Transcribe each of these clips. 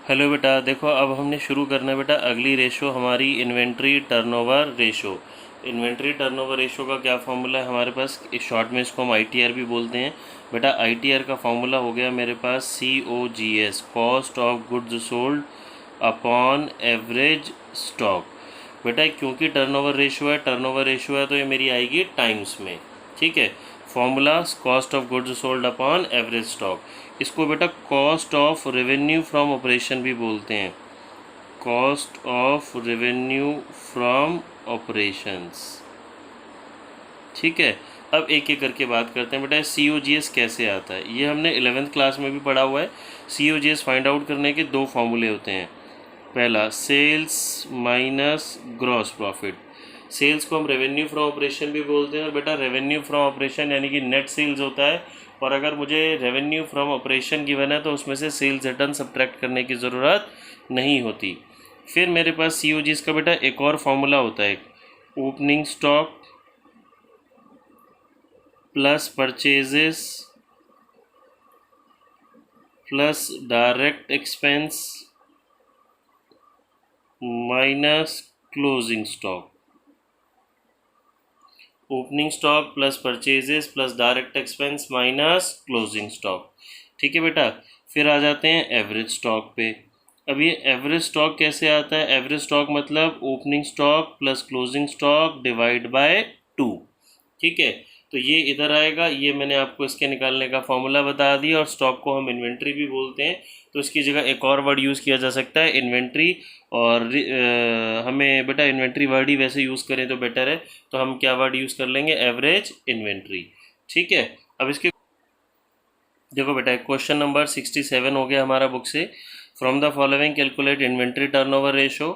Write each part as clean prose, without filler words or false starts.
Hello बेटा, देखो अब हमने शुरू करना है बेटा अगली रेशो हमारी inventory turnover ratio. Inventory turnover ratio का क्या फार्मूला है हमारे पास, इस शॉर्ट में इसको हम आईटीआर भी बोलते हैं। बेटा आईटीआर का फार्मूला हो गया मेरे पास COGS, cost of goods sold upon average stock. बेटा क्योंकि टर्नओवर रेशो है तो ये मेरी आएगी टाइम्स में। ठीक है, formula cost of goods sold upon average stock. इसको बेटा cost of revenue from operation भी बोलते हैं, cost of revenue from operations. ठीक है, अब एक एक करके बात करते हैं बेटा COGS कैसे आता है। ये हमने 11th क्लास में भी पढ़ा हुआ है। COGS फाइंड आउट करने के दो फॉर्मूले होते हैं। पहला sales minus gross profit. Sales को हम रेवेन्यू फ्रॉम ऑपरेशन भी बोलते हैं और बेटा रेवेन्यू फ्रॉम ऑपरेशन यानी कि नेट सेल्स होता है। और अगर मुझे रेवेन्यू फ्रॉम ऑपरेशन गिवन है तो उसमें से सेल्स रिटर्न सब्ट्रैक्ट करने की ज़रूरत नहीं होती। फिर मेरे पास COGS का बेटा एक और फॉर्मूला होता है, opening stock plus purchases plus direct expense minus closing stock. Opening stock plus purchases plus direct expense minus closing stock. ठीक है बेटा, फिर आ जाते हैं एवरेज स्टॉक पे। अब ये एवरेज स्टॉक कैसे आता है, एवरेज स्टॉक मतलब opening stock plus closing stock divide by 2। ठीक है, तो ये इधर आएगा। ये मैंने आपको इसके निकालने का फॉर्मूला बता दिया। और स्टॉक को हम इन्वेंट्री भी बोलते हैं, तो इसकी जगह एक और वर्ड यूज़ किया जा सकता है इन्वेंट्री। और हमें बेटा इन्वेंट्री वर्ड ही वैसे यूज़ करें तो बेटर है, तो हम क्या वर्ड यूज़ कर लेंगे, एवरेज इन्वेंट्री। ठीक है, अब इसके देखो बेटा क्वेश्चन नंबर 67 हो गया हमारा बुक से। From the following calculate inventory turnover ratio,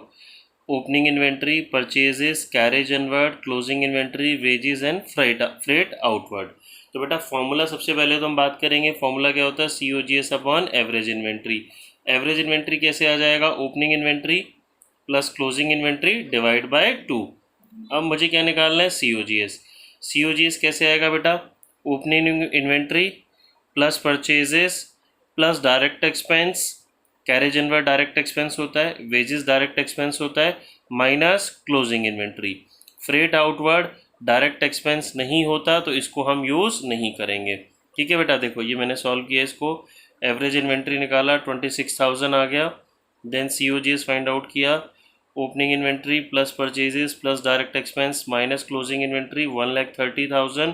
opening inventory, purchases, carriage inward, closing inventory, wages and freight outward. तो बेटा फॉर्मूला सबसे पहले तो हम बात करेंगे, फॉर्मूला क्या होता है, COGS upon average inventory. Average inventory कैसे आ जाएगा, opening inventory plus closing inventory divide by 2। अब मुझे क्या निकालना है, COGS कैसे आएगा बेटा, opening inventory plus purchases plus direct expense, carriage inward direct expense होता है, वेजेस डायरेक्ट एक्सपेंस होता है, minus closing inventory. Freight outward direct expense नहीं होता तो इसको हम यूज़ नहीं करेंगे। ठीक है बेटा, देखो ये मैंने सॉल्व किया, इसको एवरेज इन्वेंट्री निकाला 26,000 आ गया। देन COGS फाइंड आउट किया, opening inventory plus purchases plus direct expense minus closing inventory 1,30,000।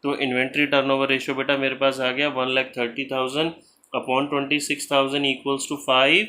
तो इन्वेंट्री टर्नओवर रेशो बेटा मेरे पास आ गया 1,30,000 अपॉन 26,000 इक्वल्स टू 5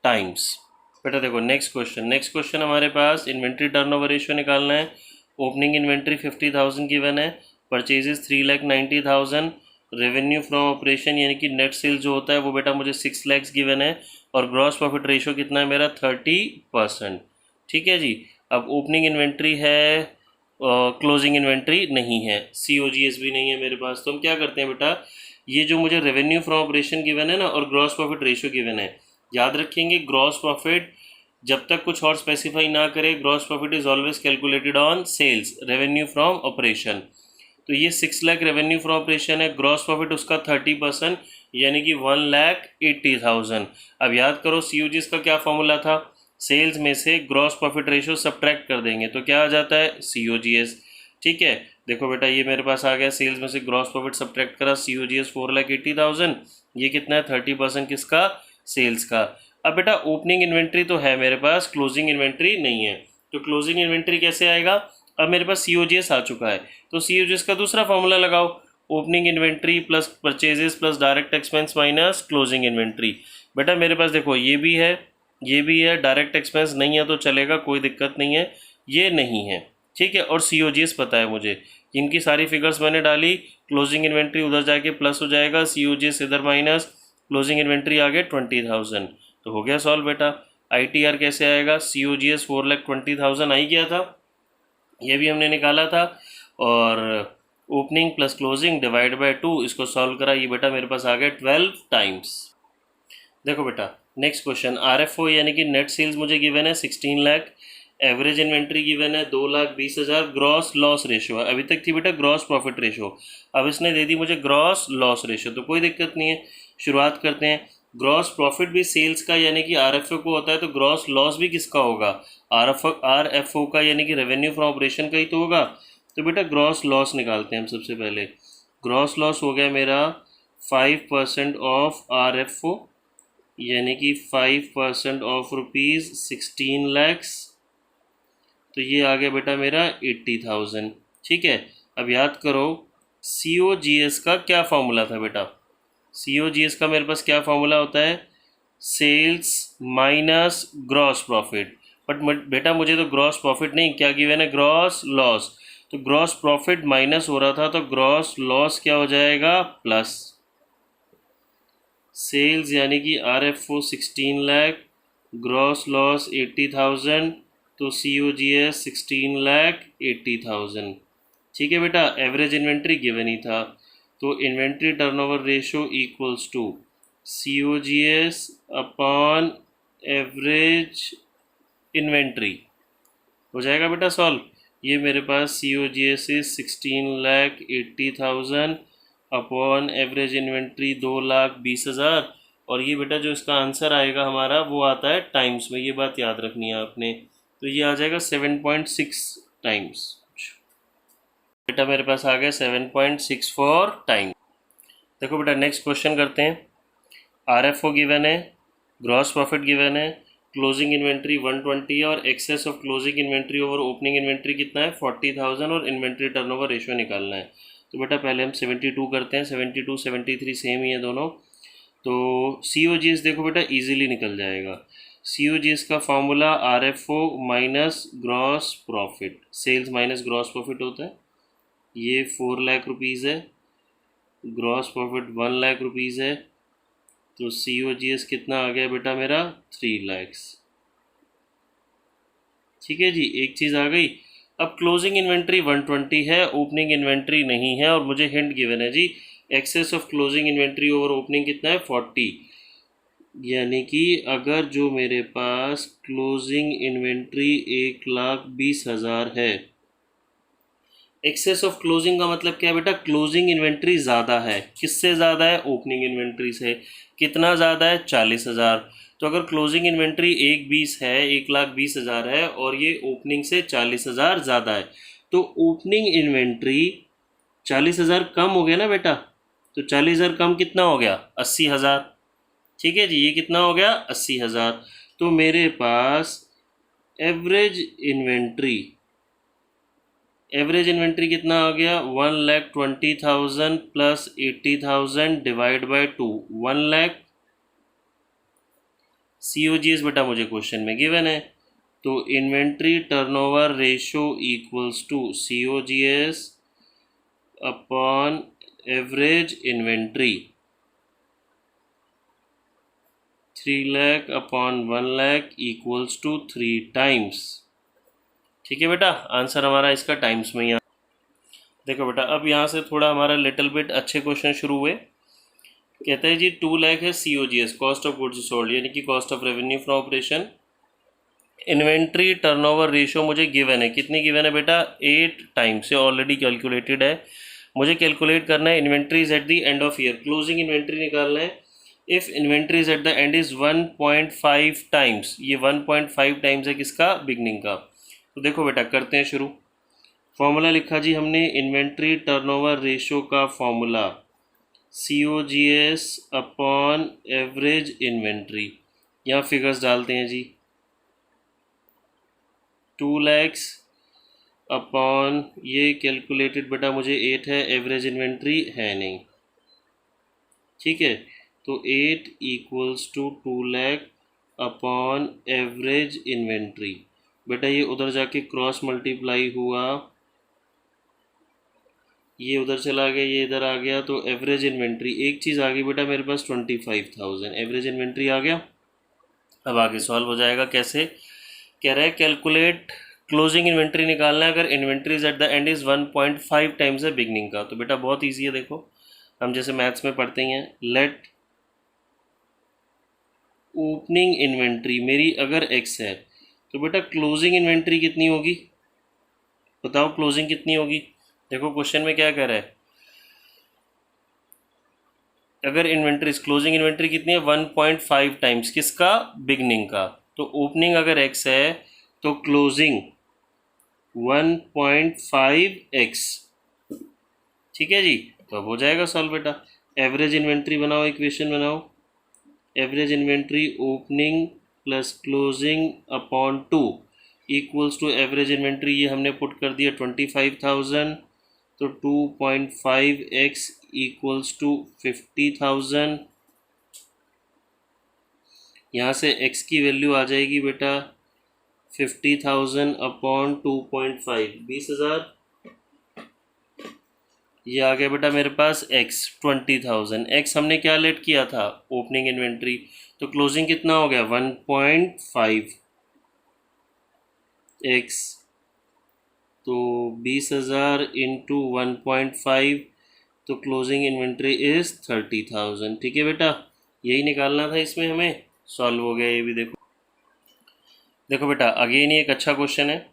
टाइम्स। बेटा देखो नेक्स्ट क्वेश्चन हमारे पास इन्वेंट्री टर्नओवर रेशो निकालना है। ओपनिंग इन्वेंट्री 50,000 गिवन है, परचेजेस 3,90,000, रेवेन्यू फ्रॉम ऑपरेशन यानी कि नेट सेल जो होता है वो बेटा मुझे 6 लाख गिवन है, और ग्रॉस प्रॉफिट रेशो कितना है मेरा 30%। ठीक है जी, अब ओपनिंग इन्वेंट्री है, क्लोजिंग इन्वेंट्री नहीं है, COGS भी नहीं है मेरे पास। तो हम क्या करते हैं बेटा, ये जो मुझे रेवेन्यू फ्रॉम ऑपरेशन गिवन है ना और ग्रॉस प्रॉफिट रेशियो गिवन है, याद रखेंगे ग्रॉस प्रॉफिट जब तक कुछ और स्पेसिफाई ना करे, gross profit is always calculated on sales revenue from operation. तो ये 6 लाख रेवेन्यू फ्रॉम ऑपरेशन है, ग्रॉस प्रॉफिट उसका 30% यानी कि 1,80,000। अब याद करो COGS का क्या फॉर्मूला था, सेल्स में से ग्रॉस प्रॉफिट रेशियो सब्ट्रैक्ट कर देंगे तो क्या आ जाता है, COGS। ठीक है, देखो बेटा ये मेरे पास आ गया, सेल्स में से ग्रॉस प्रॉफिट सब्ट्रैक्ट करा, COGS 4,80,000, ये कितना है 30% किसका, सेल्स का। अब बेटा ओपनिंग इन्वेंट्री तो है मेरे पास, क्लोजिंग इन्वेंट्री नहीं है, तो क्लोजिंग इन्वेंट्री कैसे आएगा, अब मेरे पास COGS आ चुका है तो COGS का दूसरा फॉर्मूला लगाओ, opening inventory plus purchases plus direct expense minus closing inventory. बेटा मेरे पास देखो ये भी है, ये भी है, डायरेक्ट एक्सपेंस नहीं है तो चलेगा, कोई दिक्कत नहीं है, ये नहीं है। ठीक है, और COGS पता है मुझे, इनकी सारी फिगर्स मैंने डाली, क्लोजिंग इन्वेंट्री उधर जाके प्लस हो जाएगा, COGS इधर माइनस, क्लोजिंग इन्वेंट्री आगे 20,000। तो हो गया सॉल्व बेटा। ITR कैसे आएगा, COGS 4,20,000 आ ही गया था, ये भी हमने निकाला था, और opening plus closing divide by 2 इसको सॉल्व करा, ये बेटा मेरे पास आ गया 12 टाइम्स। देखो बेटा नेक्स्ट क्वेश्चन, RFO यानी कि नेट सेल्स मुझे गिवन है 16 लाख, एवरेज इन्वेंट्री गिवन है 2,20,000, ग्रॉस लॉस रेशो है, अभी तक थी बेटा ग्रॉस प्रॉफिट रेशो, अब इसने दे दी मुझे ग्रॉस लॉस रेशो, तो कोई दिक्कत नहीं है। शुरुआत करते हैं, ग्रॉस प्रॉफिट भी सेल्स का यानी कि आरएफओ को होता है, तो ग्रॉस लॉस भी किसका होगा? आरएफओ का यानी कि रेवेन्यू फ्रॉम ऑपरेशन का ही तो होगा। तो बेटा ग्रॉस लॉस निकालते हैं हम सबसे पहले। ग्रॉस लॉस हो गया मेरा 5% ऑफ आरएफओ, यानी कि 5% ऑफ रुपीज़ 16 लैक्स, तो ये आ गया बेटा मेरा 80,000। ठीक है, अब याद करो COGS का क्या फॉर्मूला था बेटा? COGS का मेरे पास क्या फॉर्मूला होता है? Sales minus gross profit. But बेटा मुझे तो ग्रॉस प्रॉफिट नहीं, क्या गिवन है? Gross loss. तो ग्रॉस प्रॉफिट माइनस हो रहा था, तो ग्रॉस लॉस क्या हो जाएगा? प्लस सेल्स यानी कि RFO 16 लाख, ग्रॉस लॉस 80,000, तो COGS 16 लाख 80,000। ठीक है बेटा, एवरेज इन्वेंट्री गिवन ही था, तो inventory turnover ratio equals to COGS upon average inventory. हो जाएगा बेटा सॉल्व। ये मेरे पास COGS से 16,80,000 अपॉन एवरेज इन्वेंट्री 2,20,000, और ये बेटा जो इसका आंसर आएगा हमारा वो आता है टाइम्स में, ये बात याद रखनी है आपने। तो ये आ जाएगा 7.6 टाइम्स। बेटा मेरे पास आ गया 7.64 टाइम। देखो बेटा नेक्स्ट क्वेश्चन करते हैं। RFO गिवन है, ग्रॉस प्रॉफिट गिवन है, क्लोजिंग इन्वेंट्री 120 है, और excess of closing inventory over opening inventory कितना है? 40,000, और इन्वेंट्री टर्नओवर रेशियो निकालना है। तो बेटा पहले हम 72 करते हैं। 72 73 सेम ही है दोनों। तो COGS देखो बेटा इजीली निकल जाएगा। COGS का formula RFO minus gross profit, sales minus gross profit होता है। ये 4 लाख रुपीज़ है, ग्रॉस प्रॉफिट 1 लाख रुपीज़ है, तो COGS कितना आ गया बेटा मेरा? 3 लैक्स। ठीक है जी, एक चीज़ आ गई। अब क्लोजिंग इन्वेंट्री 120 है, ओपनिंग इन्वेंट्री नहीं है, और मुझे हिंट गिवन है जी excess of closing inventory over opening कितना है? 40। यानी कि अगर जो मेरे पास क्लोजिंग इन्वेंट्री 1,20,000 है, एक्सेस ऑफ क्लोजिंग का मतलब क्या है बेटा? क्लोजिंग इन्वेंट्री ज़्यादा है। किससे ज़्यादा है? ओपनिंग इन्वेंट्री से। कितना ज़्यादा है? 40,000। तो अगर क्लोजिंग इन्वेंट्री 1,20 है, 1,20,000 है, और ये ओपनिंग से 40,000 ज़्यादा है, तो ओपनिंग इन्वेंट्री 40,000 कम हो गया ना बेटा? तो 40,000 कम कितना हो गया? 80,000। ठीक है जी, ये कितना हो गया? 80,000। तो मेरे पास एवरेज इन्वेंट्री कितना आ गया? 1,20,000 plus 80,000 divide by 2, 1 lakh. COGS बेटा मुझे क्वेश्चन में गिवन है, तो inventory turnover ratio equals to COGS upon average inventory. 3 lakh upon 1 lakh equals to 3 times. ठीक है बेटा, आंसर हमारा इसका टाइम्स में ही। देखो बेटा अब यहाँ से थोड़ा हमारा लिटिल बिट अच्छे क्वेश्चन शुरू हुए। कहता है जी 2 लाख है COGS, cost of goods sold, यानी कि cost of revenue from operation. Inventory turnover ratio मुझे गिवन है, कितनी गिवन है बेटा? 8 टाइम्स से ऑलरेडी कैलकुलेटेड है। मुझे कैलकुलेट करना है inventories at the end of year, closing inventory निकालना है। If inventories at the end is 1.5 times, ये 1.5 टाइम्स है किसका? बिगनिंग का। तो देखो बेटा करते हैं शुरू। फॉर्मूला लिखा जी हमने इन्वेंट्री टर्नओवर रेशियो का formula COGS upon average inventory. यहाँ फिगर्स डालते हैं जी। 2 लैक्स अपॉन ये कैलकुलेटेड बेटा मुझे 8 है, एवरेज इन्वेंट्री है नहीं। ठीक है, तो 8 equals to 2 lakh upon average inventory. बेटा ये उधर जाके क्रॉस मल्टीप्लाई हुआ, ये उधर चला गया, ये इधर आ गया, तो एवरेज इन्वेंट्री एक चीज़ आ गई बेटा मेरे पास 25,000 एवरेज इन्वेंट्री आ गया। अब आगे सॉल्व हो जाएगा कैसे? कह रहा है कैलकुलेट क्लोजिंग इन्वेंट्री निकालना है अगर inventories at the end is 1.5 times है बिगनिंग का। तो बेटा बहुत ईजी है, देखो हम जैसे मैथ्स में पढ़ते ही हैं। लेट ओपनिंग इन्वेंट्री मेरी अगर x है, तो बेटा क्लोजिंग इन्वेंट्री कितनी होगी? बताओ क्लोजिंग कितनी होगी? देखो क्वेश्चन में क्या कह रहा है, अगर इन्वेंट्री क्लोजिंग इन्वेंट्री कितनी है 1.5 टाइम्स किसका, बिगनिंग का। तो ओपनिंग अगर x है तो क्लोजिंग 1.5x, ठीक है जी। तो अब हो जाएगा सॉल्व बेटा। एवरेज इन्वेंट्री बनाओ, इक्वेशन बनाओ। Average inventory opening plus closing upon 2 equals to average inventory, ये हमने पुट कर दिया 25,000, तो 2.5x इक्वल्स टू 50,000। यहाँ से x की वैल्यू आ जाएगी बेटा 50,000 अपॉन 2.5, 20,000। ये आ गया बेटा मेरे पास x 20,000। x हमने क्या लेट किया था, ओपनिंग इन्वेंट्री, तो क्लोजिंग कितना हो गया 1.5x, तो 20,000 इंटू 1.5, तो क्लोजिंग इन्वेंट्री इज 30,000। ठीक है बेटा, यही निकालना था इसमें हमें, सॉल्व हो गया ये भी। देखो देखो बेटा, अगेन ये एक अच्छा क्वेश्चन है।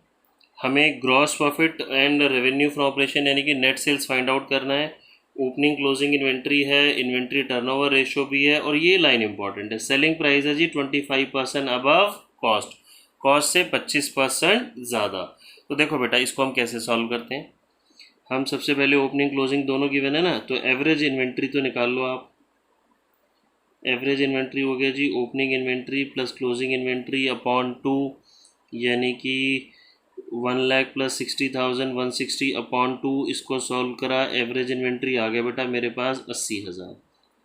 हमें gross profit and revenue from operation यानी कि नेट सेल्स फाइंड आउट करना है। ओपनिंग क्लोजिंग इन्वेंट्री है, इन्वेंट्री टर्नओवर रेशियो भी है, और ये लाइन इंपॉर्टेंट है। सेलिंग प्राइस है जी 25% अबव कॉस्ट, कॉस्ट से 25% ज़्यादा। तो देखो बेटा, इसको हम कैसे सॉल्व करते हैं। हम सबसे पहले ओपनिंग क्लोजिंग दोनों गिवन है ना, तो एवरेज इन्वेंट्री तो निकाल लो आप। एवरेज इन्वेंट्री हो गया जी opening inventory plus closing inventory upon 2, यानी कि 1 लाख प्लस 60,000, 160 अपॉन 2, इसको सॉल्व करा, एवरेज इन्वेंट्री आ गया बेटा मेरे पास 80,000।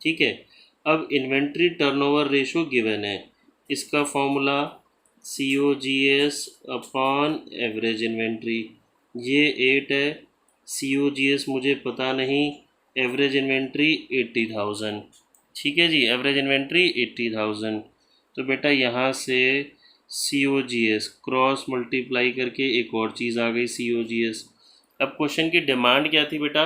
ठीक है, अब इन्वेंट्री टर्नओवर रेशो गिवन है, इसका formula COGS upon average inventory, ये 8 है, COGS मुझे पता नहीं, एवरेज इन्वेंट्री 80,000। ठीक है जी, एवरेज इन्वेंट्री 80,000। तो बेटा यहाँ से COGS क्रॉस मल्टीप्लाई करके एक और चीज़ आ गई COGS। अब क्वेश्चन की डिमांड क्या थी बेटा,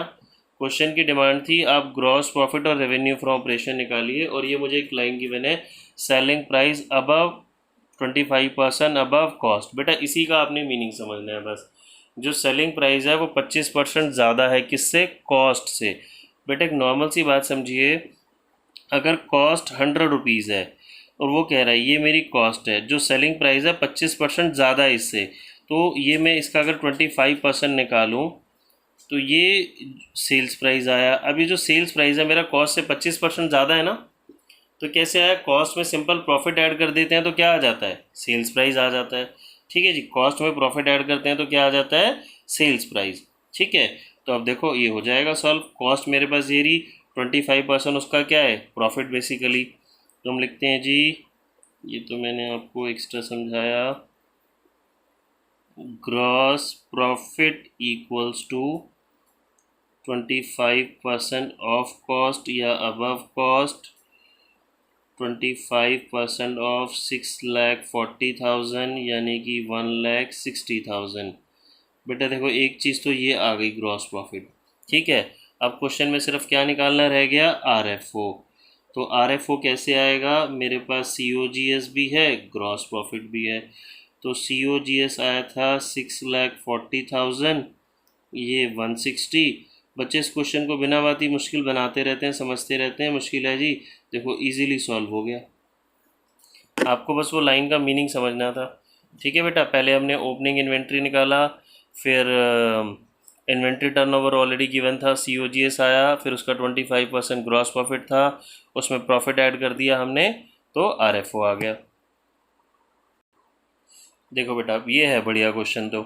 क्वेश्चन की डिमांड थी आप ग्रॉस प्रॉफिट और रेवेन्यू फ्रॉम ऑपरेशन निकालिए, और ये मुझे एक लाइन गिवन है selling price above 25% above cost. बेटा इसी का आपने मीनिंग समझना है बस। जो सेलिंग प्राइस है वो 25% ज़्यादा है किससे, कॉस्ट से। बेटा एक नॉर्मल सी बात समझिए, अगर कॉस्ट 100 रुपीज़ है और वो कह रहा है ये मेरी कॉस्ट है, जो सेलिंग प्राइस है 25% ज़्यादा है इससे, तो ये मैं इसका अगर 25% निकालूं तो ये सेल्स प्राइस आया। अब ये जो सेल्स प्राइस है मेरा कॉस्ट से 25% ज़्यादा है ना, तो कैसे आया, कॉस्ट में सिंपल प्रॉफिट ऐड कर देते हैं तो क्या आ जाता है, सेल्स प्राइस आ जाता है। ठीक है जी, कॉस्ट में प्रॉफिट ऐड करते हैं तो क्या आ जाता है, सेल्स प्राइस। ठीक है, तो अब देखो ये हो जाएगा सॉल्व। कॉस्ट मेरे पास ये रही, 25% उसका क्या है, प्रॉफिट बेसिकली। तो हम लिखते हैं जी, ये तो मैंने आपको एक्स्ट्रा समझाया, gross profit equals to 25% of cost या अबव कॉस्ट, 25% ऑफ 6,40,000 यानी कि 1,60,000। बेटा देखो एक चीज़ तो ये आ गई ग्रॉस प्रॉफिट। ठीक है, अब क्वेश्चन में सिर्फ क्या निकालना रह गया, RFO। तो RFO कैसे आएगा, मेरे पास COGS भी है, ग्रॉस प्रॉफिट भी है। तो COGS आया था 6,40,000, ये 160। बच्चे इस क्वेश्चन को बिना बात ही मुश्किल बनाते रहते हैं, समझते रहते हैं मुश्किल है जी। देखो इजीली सॉल्व हो गया, आपको बस वो लाइन का मीनिंग समझना था। ठीक है बेटा, पहले हमने ओपनिंग इन्वेंट्री निकाला, फिर इन्वेंट्री टर्नओवर ऑलरेडी गिवन था, COGS आया, फिर उसका 25% ग्रॉस प्रॉफिट था, उसमें प्रॉफिट ऐड कर दिया हमने, तो RFO आ गया। देखो बेटा ये है बढ़िया क्वेश्चन। तो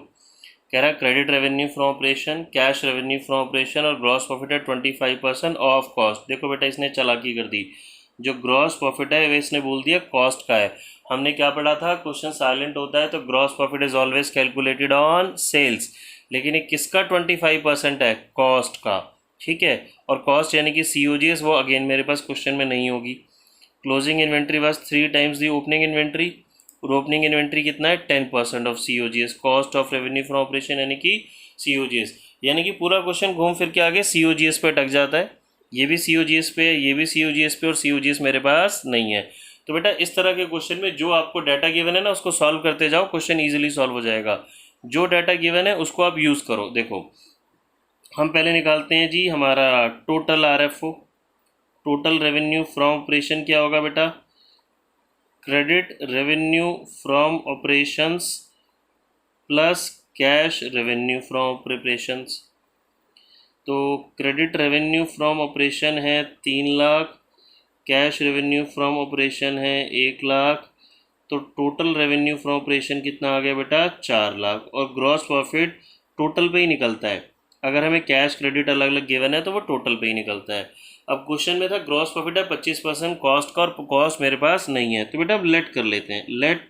कह रहा है credit revenue from operation, cash revenue from operation और ग्रॉस प्रॉफिट है 25% ऑफ कॉस्ट। देखो बेटा इसने चालाकी कर दी, जो ग्रॉस प्रॉफिट है वे इसने बोल दिया कॉस्ट का है। हमने क्या पढ़ा था, क्वेश्चन साइलेंट होता है तो gross profit is always calculated on sales, लेकिन ये किसका 25% है, कॉस्ट का। ठीक है, और कॉस्ट यानी कि COGS वो अगेन मेरे पास क्वेश्चन में नहीं होगी। Closing inventory was 3 times the opening inventory, और ओपनिंग इन्वेंट्री कितना है 10% of COGS, cost of revenue from operation यानी कि COGS। यानी कि पूरा क्वेश्चन घूम फिर के आगे COGS पे अटक जाता है, ये भी COGS पे है, ये भी COGS पे, और COGS मेरे पास नहीं है। तो बेटा इस तरह के क्वेश्चन में जो आपको डाटा गिवन है ना उसको सॉल्व करते जाओ, क्वेश्चन ईजिली सॉल्व हो जाएगा। जो डाटा गिवन है उसको आप यूज़ करो। देखो हम पहले निकालते हैं जी हमारा total RFO। Total revenue from operation क्या होगा बेटा, credit revenue from operations plus cash revenue from operations. तो क्रेडिट रेवेन्यू फ्रॉम ऑपरेशन है 3 lakh, cash revenue from operation है 1 लाख, तो टोटल रेवेन्यू फ्रॉम ऑपरेशन कितना आ गया बेटा 4 लाख। और ग्रॉस प्रॉफिट टोटल पे ही निकलता है, अगर हमें कैश क्रेडिट अलग अलग गिवन है तो वो टोटल पे ही निकलता है। अब क्वेश्चन में था ग्रॉस प्रॉफिट है 25% कॉस्ट का, और कॉस्ट मेरे पास नहीं है, तो बेटा अब लेट कर लेते हैं, लेट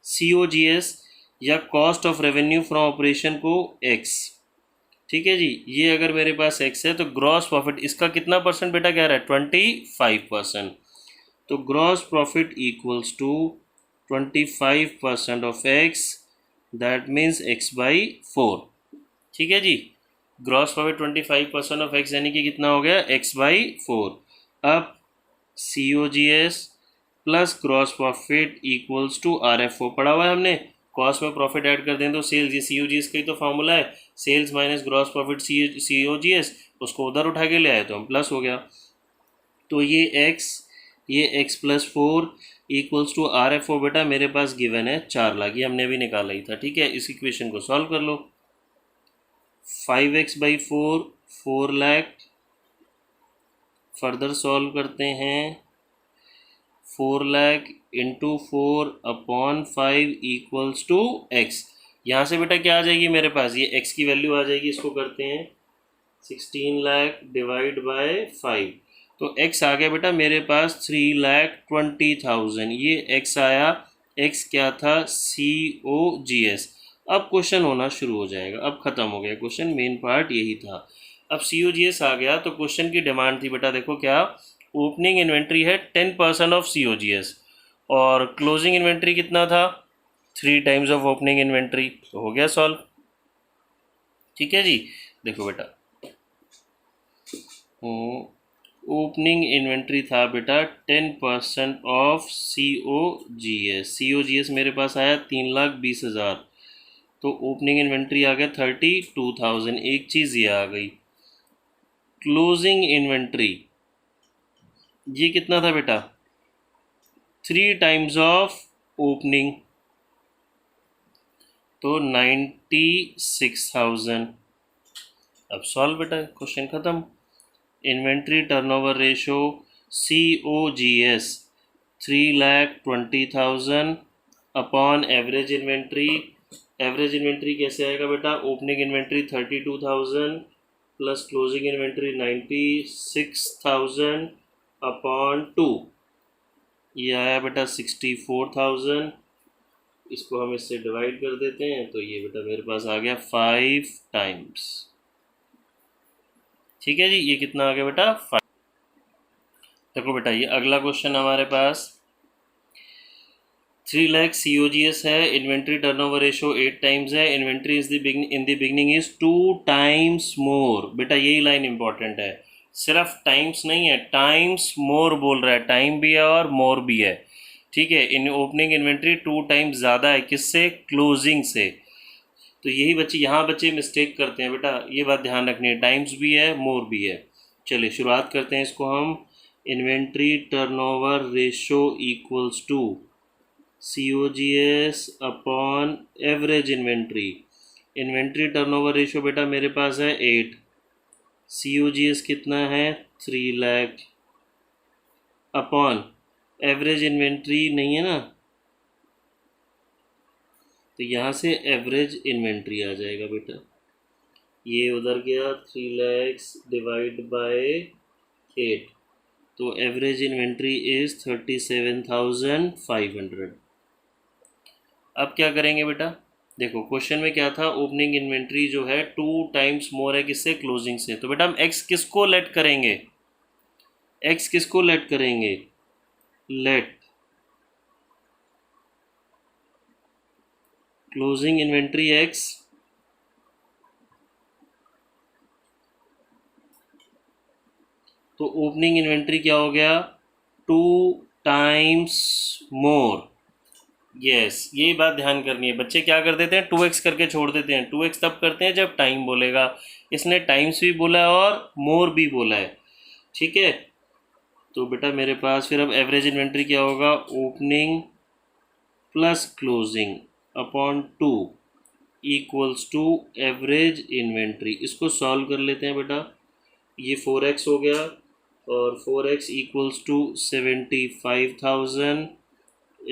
COGS या cost of revenue from operation को x। ठीक है जी, ये अगर मेरे पास x है तो ग्रॉस प्रॉफिट इसका कितना परसेंट बेटा कह रहा है 25%। तो gross profit equals to 25% of x, that means x/4। ठीक है जी, ग्रॉस प्रॉफिट 25% ऑफ x यानी कि कितना हो गया x/4। अब COGS plus gross profit equals to RFO, पढ़ा हुआ है हमने, कॉस्ट में प्रॉफिट ऐड कर दें तो सेल्स, ये COGS का ही तो फॉर्मूला है, sales minus gross profit COGS, उसको उधर उठा के ले आए तो हम प्लस हो गया। तो ये x+4 इक्वल्स टू RFO बेटा मेरे पास गिवन है 4 लाख, ये हमने अभी निकाला ही था। ठीक है, इस इक्वेशन को सॉल्व कर लो, 5x/4 4 लाख, फर्दर सॉल्व करते हैं, 4 lakh into 4/5 equals to x। यहाँ से बेटा क्या आ जाएगी मेरे पास, ये x की वैल्यू आ जाएगी, इसको करते हैं 16 लाख डिवाइड बाय 5, तो x आ गया बेटा मेरे पास 3,20,000, ये x आया, x क्या था COGS। अब क्वेश्चन होना शुरू हो जाएगा, अब ख़त्म हो गया क्वेश्चन, मेन पार्ट यही था। अब COGS आ गया तो क्वेश्चन की डिमांड थी बेटा, देखो क्या, ओपनिंग इन्वेंट्री है 10% ऑफ COGS और क्लोजिंग इन्वेंट्री कितना था 3 टाइम्स ऑफ ओपनिंग इन्वेंट्री, तो हो गया सॉल्व। ठीक है जी, देखो बेटा ओपनिंग इन्वेंट्री था बेटा 10% ऑफ COGS मेरे पास आया 3,20,000, तो ओपनिंग इन्वेंट्री आ गया 32,000, एक चीज़ ये आ गई। क्लोजिंग इन्वेंट्री ये कितना था बेटा 3 टाइम्स ऑफ ओपनिंग, तो 96,000। अब सॉल्व बेटा, क्वेश्चन ख़त्म। Inventory turnover ratio COGS 3,20,000 upon average inventory, average inventory कैसे आएगा बेटा, opening inventory 32,000 plus closing inventory 96,000 upon 2, ये आया बेटा 64,000, इसको हम इससे डिवाइड कर देते हैं तो ये बेटा मेरे पास आ गया 5 टाइम्स। ठीक है जी, ये कितना आ गया बेटा 5। देखो बेटा ये अगला क्वेश्चन हमारे पास 3 लाख COGS है, इन्वेंट्री टर्नओवर रेशो 8 टाइम्स है, inventory in the beginning is 2 times more. बेटा यही लाइन इंपॉर्टेंट है, सिर्फ टाइम्स नहीं है, टाइम्स मोर बोल रहा है, टाइम भी है और मोर भी है। ठीक है, इन ओपनिंग इन्वेंट्री 2 टाइम्स ज़्यादा है, किससे, क्लोजिंग से। तो यही बच्चे यहाँ बच्चे मिस्टेक करते हैं बेटा, ये बात ध्यान रखनी है, टाइम्स भी है मोर भी है। चलिए शुरुआत करते हैं इसको हम, inventory turnover ratio equals to COGS upon average inventory. Inventory turnover ratio बेटा मेरे पास है 8, COGS कितना है 3 लाख, अपॉन एवरेज इन्वेंट्री नहीं है ना, तो यहाँ से एवरेज इन्वेंट्री आ जाएगा बेटा, ये उधर गया 3 लाख डिवाइड बाय 8, तो एवरेज इन्वेंट्री इज़ 37,500। अब क्या करेंगे बेटा, देखो क्वेश्चन में क्या था, ओपनिंग इन्वेंट्री जो है 2 टाइम्स मोर है किससे, क्लोजिंग से, तो बेटा हम x किसको लेट करेंगे, x किसको लेट करेंगे, लेट क्लोजिंग इन्वेंट्री x तो ओपनिंग इन्वेंट्री क्या हो गया 2 टाइम्स मोर। यस, यही बात ध्यान करनी है, बच्चे क्या कर देते हैं 2x करके छोड़ देते हैं, 2x तब करते हैं जब टाइम बोलेगा, इसने टाइम्स भी बोला है और मोर भी बोला है। ठीक है, तो बेटा मेरे पास फिर अब एवरेज इन्वेंट्री क्या होगा, opening plus closing upon 2 equals to average inventory. इसको सॉल्व कर लेते हैं बेटा। ये 4x हो गया और 4x equals to 75,000,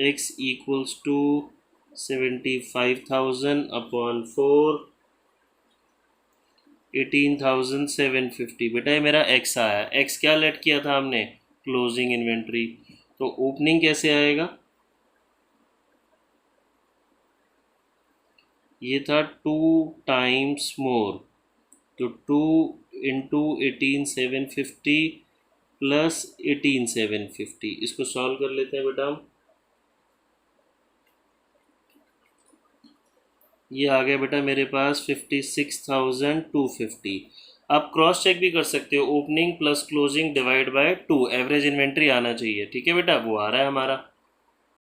x equals to 75,000 upon 4 18,750। बेटा ये मेरा x आया। x क्या लेट किया था हमने, क्लोजिंग इन्वेंट्री। तो ओपनिंग कैसे आएगा, ये था 2 टाइम्स मोर, तो 2 इंटू 18,750 प्लस 18,750। इसको सॉल्व कर लेते हैं बेटा हम। ये आ गया बेटा मेरे पास 56,250। आप क्रॉस चेक भी कर सकते हो, opening plus closing divide by 2, average inventory आना चाहिए। ठीक है बेटा, वो आ रहा है हमारा।